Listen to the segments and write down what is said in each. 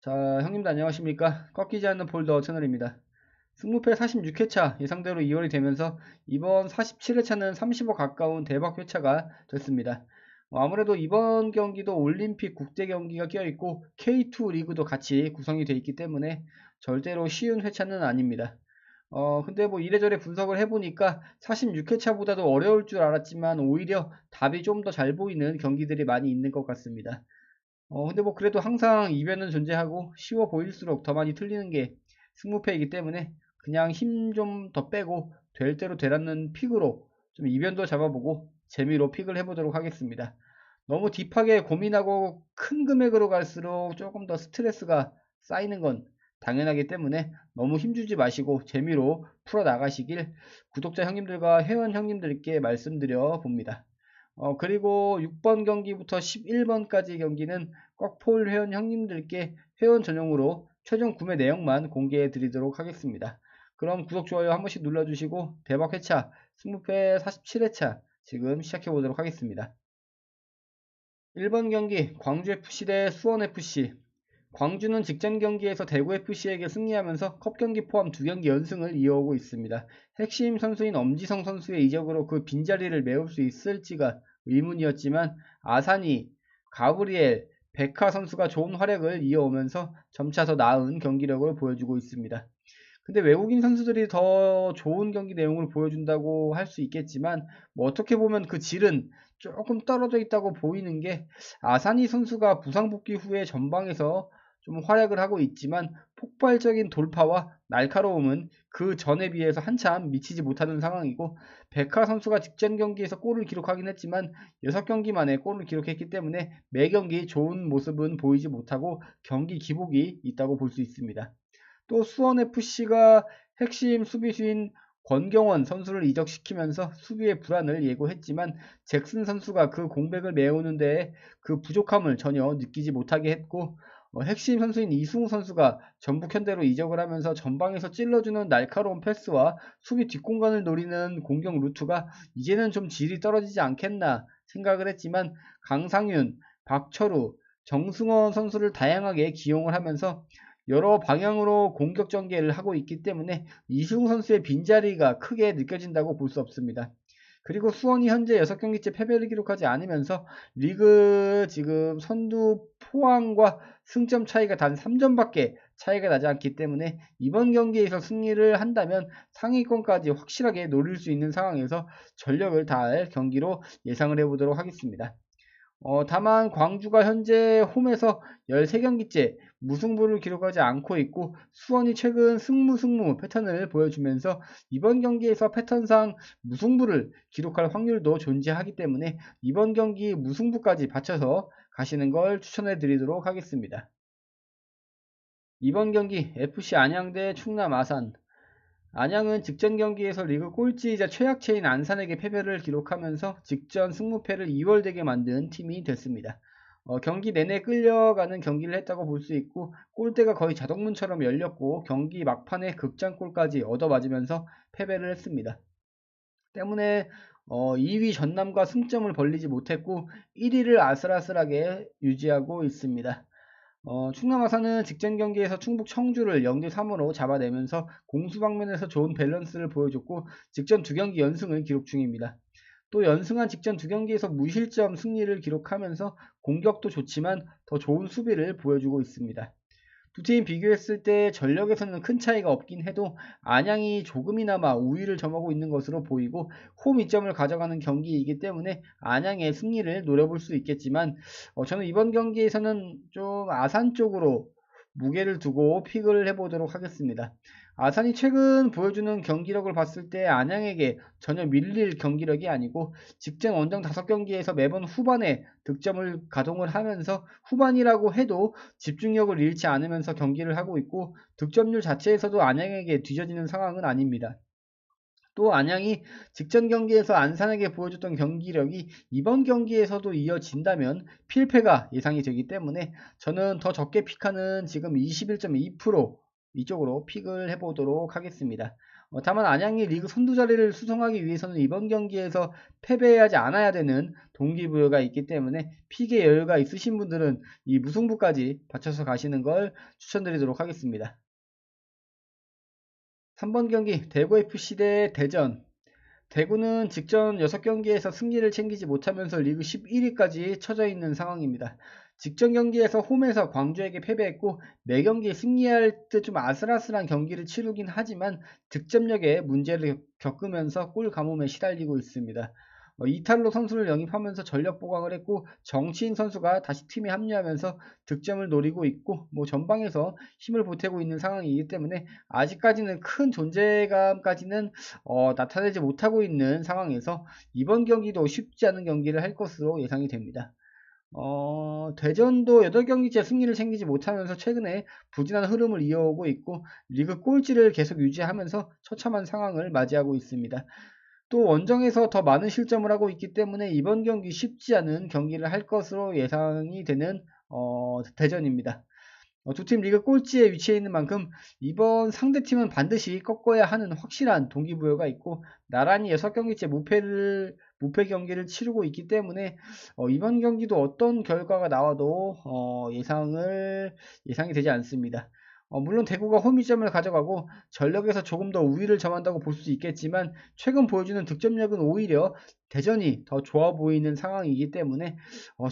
자, 형님들 안녕하십니까? 꺾이지 않는 폴더 채널입니다. 승무패 46회차 예상대로 2월이 되면서 이번 47회차는 30호 가까운 대박 회차가 됐습니다. 아무래도 이번 경기도 올림픽 국제 경기가 껴있고 K2 리그도 같이 구성이 되어 있기 때문에 절대로 쉬운 회차는 아닙니다. 근데 뭐 이래저래 분석을 해보니까 46회차보다도 어려울 줄 알았지만 오히려 답이 좀 더 잘 보이는 경기들이 많이 있는 것 같습니다. 근데 뭐 그래도 항상 이변은 존재하고 쉬워 보일수록 더 많이 틀리는 게 승무패이기 때문에 그냥 힘 좀 더 빼고 될 대로 되라는 픽으로 좀 이변도 잡아보고 재미로 픽을 해보도록 하겠습니다. 너무 딥하게 고민하고 큰 금액으로 갈수록 조금 더 스트레스가 쌓이는 건 당연하기 때문에 너무 힘주지 마시고 재미로 풀어 나가시길 구독자 형님들과 회원 형님들께 말씀드려 봅니다. 그리고 6번 경기부터 11번까지 경기는 꽉폴 회원 형님들께 회원 전용으로 최종 구매 내용만 공개해 드리도록 하겠습니다. 그럼 구독, 좋아요 한 번씩 눌러주시고 대박 회차 승무패 47회차 지금 시작해 보도록 하겠습니다. 1번 경기 광주FC 대 수원FC. 광주는 직전 경기에서 대구FC에게 승리하면서 컵 경기 포함 2경기 연승을 이어오고 있습니다. 핵심 선수인 엄지성 선수의 이적으로 그 빈자리를 메울 수 있을지가 의문이었지만 아산이, 가브리엘, 베카 선수가 좋은 활약을 이어오면서 점차 더 나은 경기력을 보여주고 있습니다. 근데 외국인 선수들이 더 좋은 경기 내용을 보여준다고 할 수 있겠지만 뭐 어떻게 보면 그 질은 조금 떨어져 있다고 보이는 게 아사니 선수가 부상 복귀 후에 전방에서 좀 활약을 하고 있지만 폭발적인 돌파와 날카로움은 그 전에 비해서 한참 미치지 못하는 상황이고 베카 선수가 직전 경기에서 골을 기록하긴 했지만 6경기 만에 골을 기록했기 때문에 매 경기 좋은 모습은 보이지 못하고 경기 기복이 있다고 볼 수 있습니다. 또 수원FC가 핵심 수비수인 권경원 선수를 이적시키면서 수비의 불안을 예고했지만 잭슨 선수가 그 공백을 메우는 데에 그 부족함을 전혀 느끼지 못하게 했고 핵심 선수인 이승우 선수가 전북 현대로 이적을 하면서 전방에서 찔러주는 날카로운 패스와 수비 뒷공간을 노리는 공격 루트가 이제는 좀 질이 떨어지지 않겠나 생각을 했지만 강상윤, 박철우, 정승원 선수를 다양하게 기용을 하면서 여러 방향으로 공격 전개를 하고 있기 때문에 이승우 선수의 빈자리가 크게 느껴진다고 볼 수 없습니다. 그리고 수원이 현재 6경기째 패배를 기록하지 않으면서 리그 지금 선두 포항과 승점 차이가 단 3점밖에 차이가 나지 않기 때문에 이번 경기에서 승리를 한다면 상위권까지 확실하게 노릴 수 있는 상황에서 전력을 다할 경기로 예상을 해보도록 하겠습니다. 다만 광주가 현재 홈에서 13경기째 무승부를 기록하지 않고 있고 수원이 최근 승무 패턴을 보여주면서 이번 경기에서 패턴상 무승부를 기록할 확률도 존재하기 때문에 이번 경기 무승부까지 받쳐서 가시는 걸 추천해 드리도록 하겠습니다. 이번 경기 FC 안양 대 충남 아산. 안양은 직전 경기에서 리그 꼴찌이자 최약체인 안산에게 패배를 기록하면서 직전 승무패를 2월되게 만든 팀이 됐습니다. 경기 내내 끌려가는 경기를 했다고 볼 수 있고 골대가 거의 자동문처럼 열렸고 경기 막판에 극장골까지 얻어맞으면서 패배를 했습니다. 때문에 2위 전남과 승점을 벌리지 못했고 1위를 아슬아슬하게 유지하고 있습니다. 충남 아산은 직전 경기에서 충북 청주를 0대3으로 잡아내면서 공수 방면에서 좋은 밸런스를 보여줬고 직전 2경기 연승을 기록 중입니다. 또 연승한 직전 2경기에서 무실점 승리를 기록하면서 공격도 좋지만 더 좋은 수비를 보여주고 있습니다. 두 팀 비교했을 때 전력에서는 큰 차이가 없긴 해도 안양이 조금이나마 우위를 점하고 있는 것으로 보이고 홈 이점을 가져가는 경기이기 때문에 안양의 승리를 노려볼 수 있겠지만 저는 이번 경기에서는 좀 아산 쪽으로 무게를 두고 픽을 해보도록 하겠습니다. 아산이 최근 보여주는 경기력을 봤을 때 안양에게 전혀 밀릴 경기력이 아니고 직전 원정 5경기에서 매번 후반에 득점을 가동을 하면서 후반이라고 해도 집중력을 잃지 않으면서 경기를 하고 있고 득점률 자체에서도 안양에게 뒤져지는 상황은 아닙니다. 또 안양이 직전 경기에서 안산에게 보여줬던 경기력이 이번 경기에서도 이어진다면 필패가 예상이 되기 때문에 저는 더 적게 픽하는 지금 21.2% 이쪽으로 픽을 해보도록 하겠습니다. 다만 안양이 리그 선두 자리를 수성하기 위해서는 이번 경기에서 패배하지 않아야 되는 동기부여가 있기 때문에 픽의 여유가 있으신 분들은 이 무승부까지 받쳐서 가시는 걸 추천드리도록 하겠습니다. 3번 경기 대구FC 대 대전. 대구는 직전 6경기에서 승리를 챙기지 못하면서 리그 11위까지 처져 있는 상황입니다. 직전 경기에서 홈에서 광주에게 패배했고 매 경기에 승리할 듯 좀 아슬아슬한 경기를 치르긴 하지만 득점력에 문제를 겪으면서 골 가뭄에 시달리고 있습니다. 이탈로 선수를 영입하면서 전력 보강을 했고 정치인 선수가 다시 팀에 합류하면서 득점을 노리고 있고 전방에서 힘을 보태고 있는 상황이기 때문에 아직까지는 큰 존재감까지는 나타내지 못하고 있는 상황에서 이번 경기도 쉽지 않은 경기를 할 것으로 예상이 됩니다. 대전도 8경기째 승리를 챙기지 못하면서 최근에 부진한 흐름을 이어오고 있고 리그 꼴찌를 계속 유지하면서 처참한 상황을 맞이하고 있습니다. 또 원정에서 더 많은 실점을 하고 있기 때문에 이번 경기 쉽지 않은 경기를 할 것으로 예상이 되는 대전입니다. 두 팀 리그 꼴찌에 위치해 있는 만큼 이번 상대팀은 반드시 꺾어야 하는 확실한 동기부여가 있고 나란히 6경기째 무패 경기를 치르고 있기 때문에 이번 경기도 어떤 결과가 나와도 예상이 되지 않습니다. 물론 대구가 홈이점을 가져가고 전력에서 조금 더 우위를 점한다고 볼 수 있겠지만 최근 보여주는 득점력은 오히려 대전이 더 좋아 보이는 상황이기 때문에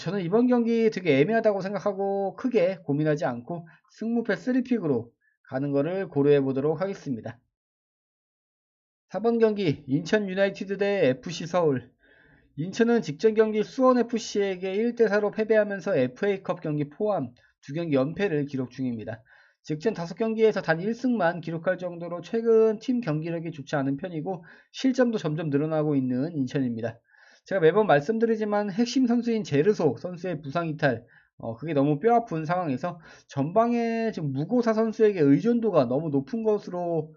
저는 이번 경기 되게 애매하다고 생각하고 크게 고민하지 않고 승무패 3픽으로 가는 거를 고려해 보도록 하겠습니다. 4번 경기 인천 유나이티드 대 FC 서울. 인천은 직전 경기 수원FC에게 1대4로 패배하면서 FA컵 경기 포함 2경기 연패를 기록 중입니다. 직전 5경기에서 단 1승만 기록할 정도로 최근 팀 경기력이 좋지 않은 편이고 실점도 점점 늘어나고 있는 인천입니다. 제가 매번 말씀드리지만 핵심 선수인 제르소 선수의 부상 이탈, 그게 너무 뼈아픈 상황에서 전방에 지금 무고사 선수에게 의존도가 너무 높은 것도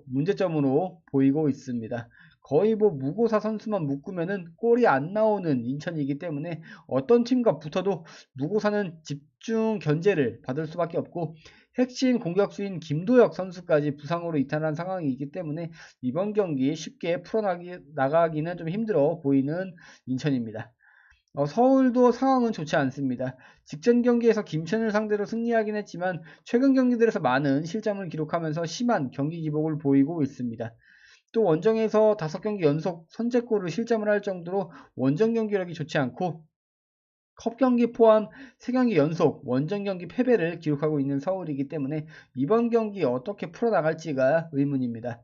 문제점으로 보이고 있습니다. 거의 무고사 선수만 묶으면은 골이 안 나오는 인천이기 때문에 어떤 팀과 붙어도 무고사는 집중 견제를 받을 수밖에 없고 핵심 공격수인 김도혁 선수까지 부상으로 이탈한 상황이기 때문에 이번 경기 쉽게 풀어나가기는 좀 힘들어 보이는 인천입니다. 서울도 상황은 좋지 않습니다. 직전 경기에서 김천을 상대로 승리하긴 했지만 최근 경기들에서 많은 실점을 기록하면서 심한 경기 기복을 보이고 있습니다. 또 원정에서 5경기 연속 선제골을 실점을 할 정도로 원정 경기력이 좋지 않고 컵 경기 포함 3경기 연속 원정 경기 패배를 기록하고 있는 서울이기 때문에 이번 경기 어떻게 풀어나갈지가 의문입니다.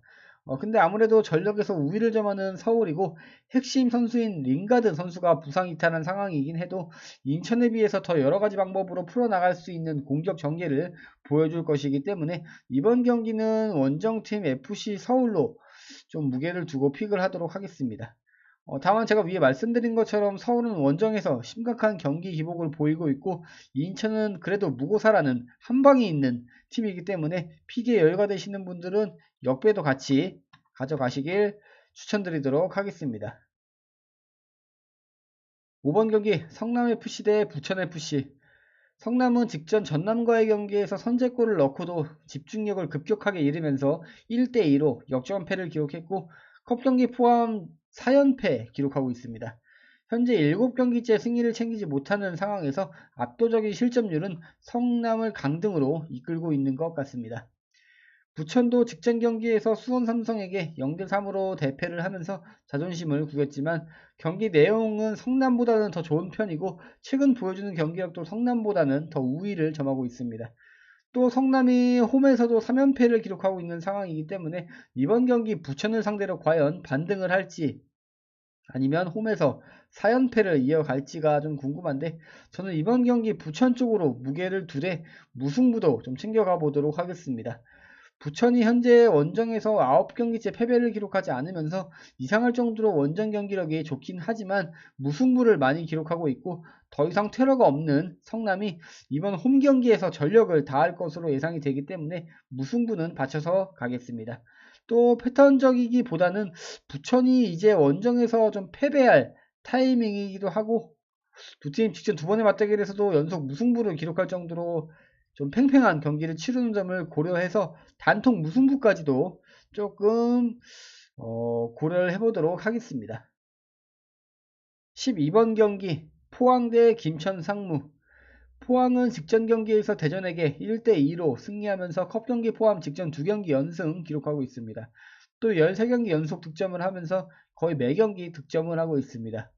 근데 아무래도 전력에서 우위를 점하는 서울이고 핵심 선수인 링가드 선수가 부상 이탈한 상황이긴 해도 인천에 비해서 더 여러가지 방법으로 풀어나갈 수 있는 공격 전개를 보여줄 것이기 때문에 이번 경기는 원정팀 FC 서울로 좀 무게를 두고 픽을 하도록 하겠습니다. 다만 제가 위에 말씀드린 것처럼 서울은 원정에서 심각한 경기 기복을 보이고 있고 인천은 그래도 무고사라는 한방이 있는 팀이기 때문에 픽에 여유가 되시는 분들은 역배도 같이 가져가시길 추천드리도록 하겠습니다. 5번 경기 성남FC 대 부천FC. 성남은 직전 전남과의 경기에서 선제골을 넣고도 집중력을 급격하게 잃으면서 1대2로 역전패를 기록했고 컵 경기 포함 4연패 기록하고 있습니다. 현재 7경기째 승리를 챙기지 못하는 상황에서 압도적인 실점률은 성남을 강등으로 이끌고 있는 것 같습니다. 부천도 직전 경기에서 수원 삼성에게 0대3으로 대패를 하면서 자존심을 구겼지만 경기 내용은 성남보다는 더 좋은 편이고 최근 보여주는 경기력도 성남보다는 더 우위를 점하고 있습니다. 또 성남이 홈에서도 3연패를 기록하고 있는 상황이기 때문에 이번 경기 부천을 상대로 과연 반등을 할지 아니면 홈에서 4연패를 이어갈지가 좀 궁금한데 저는 이번 경기 부천 쪽으로 무게를 두되 무승부도 좀 챙겨가 보도록 하겠습니다. 부천이 현재 원정에서 9경기째 패배를 기록하지 않으면서 이상할 정도로 원정 경기력이 좋긴 하지만 무승부를 많이 기록하고 있고 더 이상 퇴로가 없는 성남이 이번 홈 경기에서 전력을 다할 것으로 예상이 되기 때문에 무승부는 받쳐서 가겠습니다. 또 패턴적이기보다는 부천이 이제 원정에서 좀 패배할 타이밍이기도 하고 두 팀 직전 2번의 맞대결에서도 연속 무승부를 기록할 정도로 좀 팽팽한 경기를 치르는 점을 고려해서 단통 무승부까지도 조금 고려를 해보도록 하겠습니다. 12번 경기 포항 대 김천 상무. 포항은 직전 경기에서 대전에게 1대2로 승리하면서 컵경기 포함 직전 2경기 연승 기록하고 있습니다. 또 13경기 연속 득점을 하면서 거의 매경기 득점을 하고 있습니다.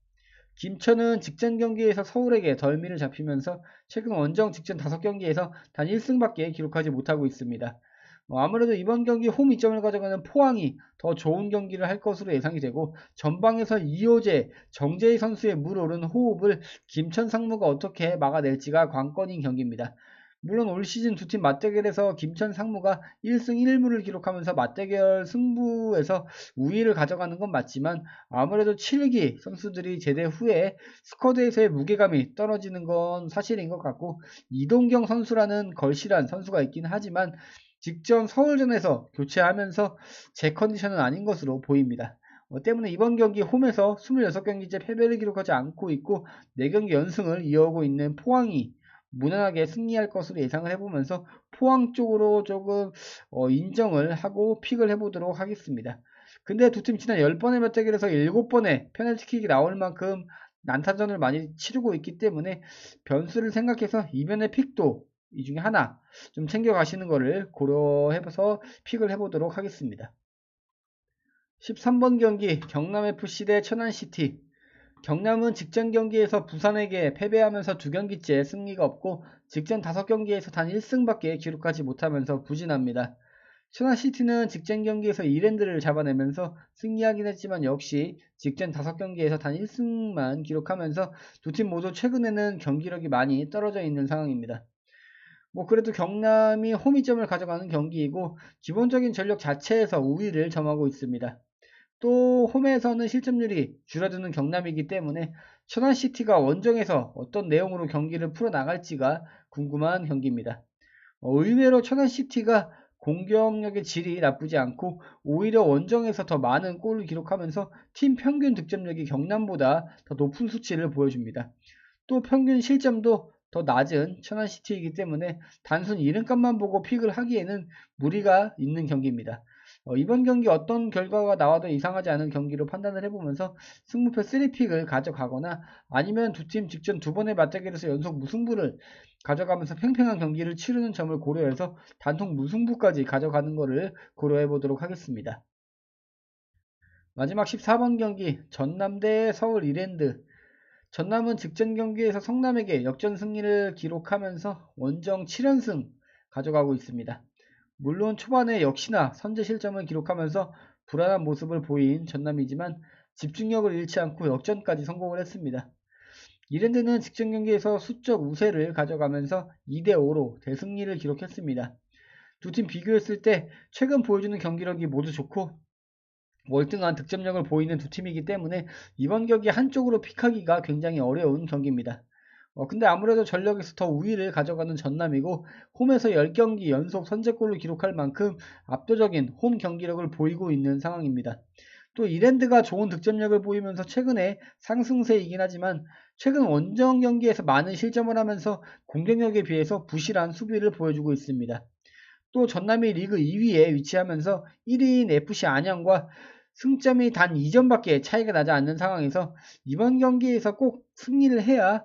김천은 직전 경기에서 서울에게 덜미를 잡히면서 최근 원정 직전 5경기에서 단 1승밖에 기록하지 못하고 있습니다. 아무래도 이번 경기 홈 2점을 가져가는 포항이 더 좋은 경기를 할 것으로 예상이 되고, 전방에서 이호재, 정재희 선수의 물오른 호흡을 김천 상무가 어떻게 막아낼지가 관건인 경기입니다. 물론 올 시즌 두 팀 맞대결에서 김천 상무가 1승 1무를 기록하면서 맞대결 승부에서 우위를 가져가는 건 맞지만, 아무래도 7기 선수들이 제대 후에 스쿼드에서의 무게감이 떨어지는 건 사실인 것 같고, 이동경 선수라는 걸실한 선수가 있긴 하지만 직전 서울전에서 교체하면서 제 컨디션은 아닌 것으로 보입니다. 때문에 이번 경기 홈에서 26경기째 패배를 기록하지 않고 있고 4경기 연승을 이어오고 있는 포항이 무난하게 승리할 것으로 예상을 해보면서 포항 쪽으로 조금 인정을 하고 픽을 해보도록 하겠습니다. 근데 두 팀 지난 10번의 맞대결에서 7번의 페널티킥이 나올 만큼 난타전을 많이 치르고 있기 때문에 변수를 생각해서 이변의 픽도 이 중에 하나 좀 챙겨가시는 거를 고려해서 픽을 해보도록 하겠습니다. 13번 경기 경남FC 대 천안CT. 경남은 직전 경기에서 부산에게 패배하면서 2경기째 승리가 없고 직전 5경기에서 단 1승밖에 기록하지 못하면서 부진합니다. 천안CT는 직전 경기에서 이랜드를 잡아내면서 승리하긴 했지만 역시 직전 5경기에서 단 1승만 기록하면서 두 팀 모두 최근에는 경기력이 많이 떨어져 있는 상황입니다. 그래도 경남이 홈이점을 가져가는 경기이고 기본적인 전력 자체에서 우위를 점하고 있습니다. 또 홈에서는 실점률이 줄어드는 경남이기 때문에 천안CT가 원정에서 어떤 내용으로 경기를 풀어나갈지가 궁금한 경기입니다. 의외로 천안CT가 공격력의 질이 나쁘지 않고 오히려 원정에서 더 많은 골을 기록하면서 팀 평균 득점력이 경남보다 더 높은 수치를 보여줍니다. 또 평균 실점도 더 낮은 천안CT이기 때문에 단순 이름값만 보고 픽을 하기에는 무리가 있는 경기입니다. 이번 경기 어떤 결과가 나와도 이상하지 않은 경기로 판단을 해보면서 승무패 3픽을 가져가거나 아니면 두 팀 직전 2번의 맞대결에서 연속 무승부를 가져가면서 팽팽한 경기를 치르는 점을 고려해서 단통 무승부까지 가져가는 것을 고려해 보도록 하겠습니다. 마지막 14번 경기 전남 대 서울 이랜드. 전남은 직전 경기에서 성남에게 역전 승리를 기록하면서 원정 7연승 가져가고 있습니다. 물론 초반에 역시나 선제 실점을 기록하면서 불안한 모습을 보인 전남이지만 집중력을 잃지 않고 역전까지 성공을 했습니다. 이랜드는 직전 경기에서 수적 우세를 가져가면서 2대5로 대승리를 기록했습니다. 두 팀 비교했을 때 최근 보여주는 경기력이 모두 좋고 월등한 득점력을 보이는 두 팀이기 때문에 이번 경기 한쪽으로 픽하기가 굉장히 어려운 경기입니다. 근데 아무래도 전력에서 더 우위를 가져가는 전남이고 홈에서 10경기 연속 선제골을 기록할 만큼 압도적인 홈 경기력을 보이고 있는 상황입니다. 또 이랜드가 좋은 득점력을 보이면서 최근에 상승세이긴 하지만 최근 원정 경기에서 많은 실점을 하면서 공격력에 비해서 부실한 수비를 보여주고 있습니다. 또 전남이 리그 2위에 위치하면서 1위인 FC 안양과 승점이 단 2점밖에 차이가 나지 않는 상황에서 이번 경기에서 꼭 승리를 해야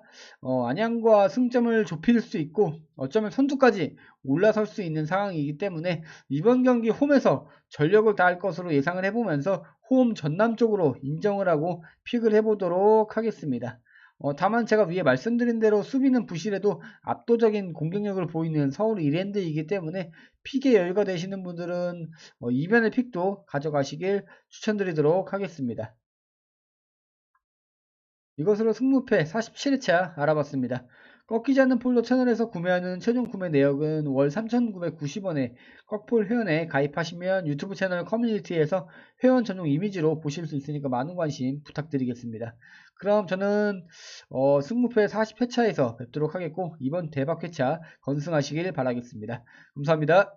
안양과 승점을 좁힐 수 있고 어쩌면 선두까지 올라설 수 있는 상황이기 때문에 이번 경기 홈에서 전력을 다할 것으로 예상을 해보면서 홈 전남 쪽으로 인정을 하고 픽을 해보도록 하겠습니다. 다만 제가 위에 말씀드린 대로 수비는 부실해도 압도적인 공격력을 보이는 서울 이랜드이기 때문에 픽에 여유가 되시는 분들은 이변의 픽도 가져가시길 추천드리도록 하겠습니다. 이것으로 승무패 47회차 알아봤습니다. 꺾이지 않는 폴더 채널에서 구매하는 최종 구매 내역은 월 3,990원에 꺾폴 회원에 가입하시면 유튜브 채널 커뮤니티에서 회원 전용 이미지로 보실 수 있으니까 많은 관심 부탁드리겠습니다. 그럼 저는 승무패 40회차에서 뵙도록 하겠고 이번 대박 회차 건승하시길 바라겠습니다. 감사합니다.